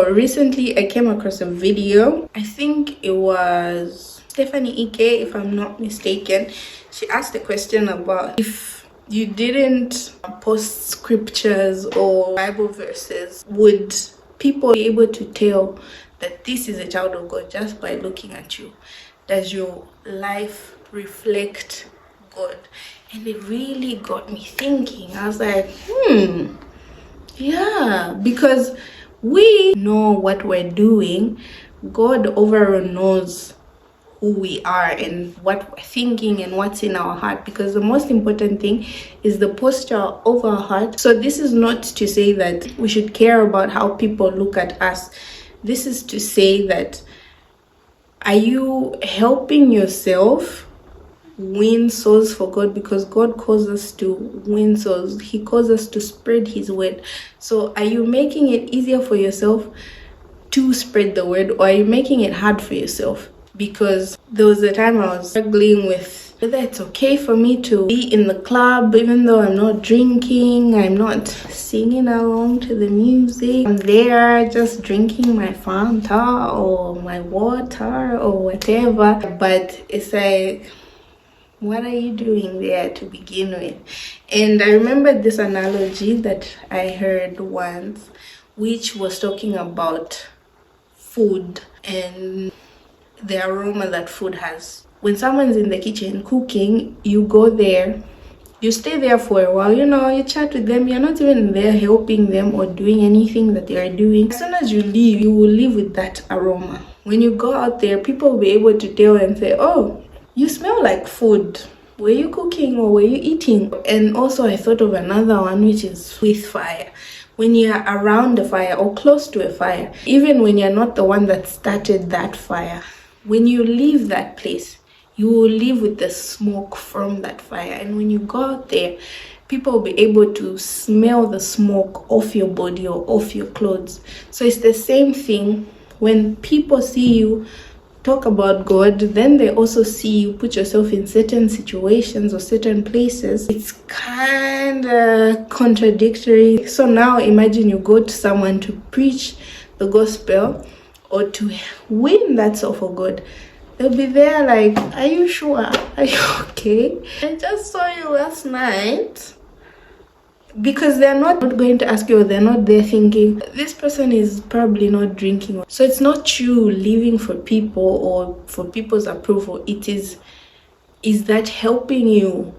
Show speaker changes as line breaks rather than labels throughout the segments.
Recently I came across a video. I think it was Stephanie Ike, if I'm not mistaken. She asked a question about if you didn't post scriptures or Bible verses, would people be able to tell that this is a child of God just by looking at you? Does your life reflect God? And it really got me thinking. I was like, yeah, because we know what we're doing. God overall knows who we are and what we're thinking and what's in our heart, because the most important thing is the posture of our heart. So this is not to say that we should care about how people look at us. This is to say that, are you helping yourself win souls for God? Because God calls us to win souls. He calls us to spread his word. So are you making it easier for yourself to spread the word, or are you making it hard for yourself? Because there was a time I was struggling with whether it's okay for me to be in the club even though I'm not drinking, I'm not singing along to the music, I'm there just drinking my Fanta or my water or whatever. But it's like, what are you doing there to begin with? And I remember this analogy that I heard once, which was talking about food and the aroma that food has. When someone's in the kitchen cooking, you go there, you stay there for a while, you chat with them, you're not even there helping them or doing anything that they're doing. As soon as you leave, you will leave with that aroma. When you go out there, people will be able to tell and say, oh, you smell like food. Were you cooking or were you eating? And also I thought of another one, which is with fire. When you're around a fire or close to a fire, even when you're not the one that started that fire, when you leave that place, you will leave with the smoke from that fire. And when you go out there, people will be able to smell the smoke off your body or off your clothes. So it's the same thing. When people see you talk about God, then they also see you put yourself in certain situations or certain places. It's kind of contradictory. So now imagine you go to someone to preach the gospel or to win that soul for God. They'll be there like, are you sure? Are you okay? I just saw you last night. Because they're not going to ask you, or they're not there thinking, this person is probably not drinking. So it's not you living for people or for people's approval. It is that helping you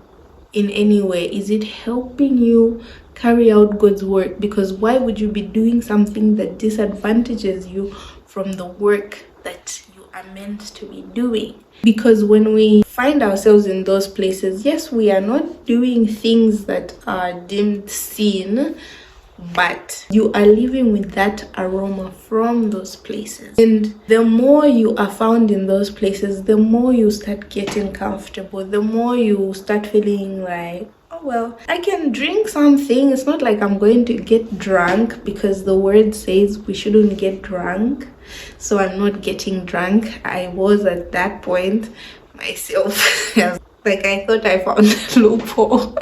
in any way? Is it helping you carry out God's work? Because why would you be doing something that disadvantages you from the work that you are meant to be doing? Because when we find ourselves in those places, yes, we are not doing things that are deemed sin, but you are living with that aroma from those places. And the more you are found in those places, the more you start getting comfortable, the more you start feeling like, oh well, I can drink something. It's not like I'm going to get drunk, because the word says we shouldn't get drunk. So I'm not getting drunk. I was at that point myself. Like, I thought I found a loophole.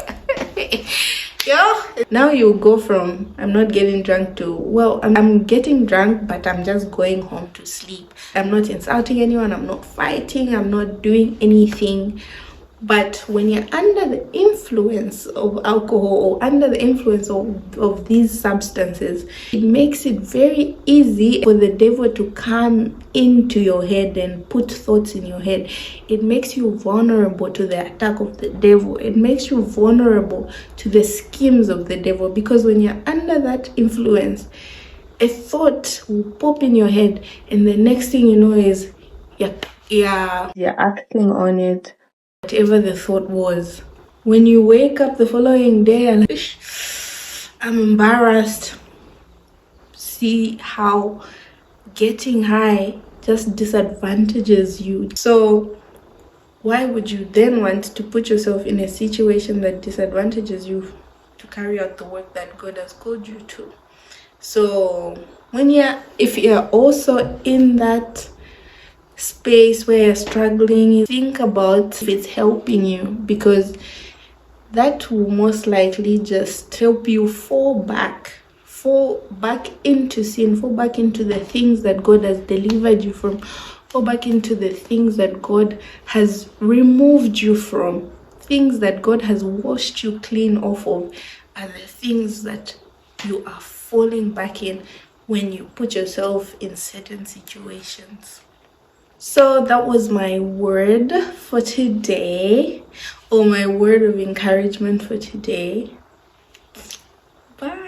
Yeah. Now you go from I'm not getting drunk to, well, I'm getting drunk, but I'm just going home to sleep. I'm not insulting anyone, I'm not fighting, I'm not doing anything. But when you're under the influence of alcohol or under the influence of these substances, it makes it very easy for the devil to come into your head and put thoughts in your head. It makes you vulnerable to the attack of the devil. It makes you vulnerable to the schemes of the devil, because when you're under that influence, a thought will pop in your head, and the next thing you know is you're acting on it. Whatever the thought was, when you wake up the following day and I'm embarrassed. See how getting high just disadvantages you. So why would you then want to put yourself in a situation that disadvantages you to carry out the work that God has called you to? So if you're also in that space where you're struggling, think about if it's helping you, because that will most likely just help you fall back fall back into sin, fall back into the things that God has delivered you from, fall back into the things that God has removed you from, things that God has washed you clean off of, are the things that you are falling back in when you put yourself in certain situations. So that was my word for today, or my word of encouragement for today. Bye.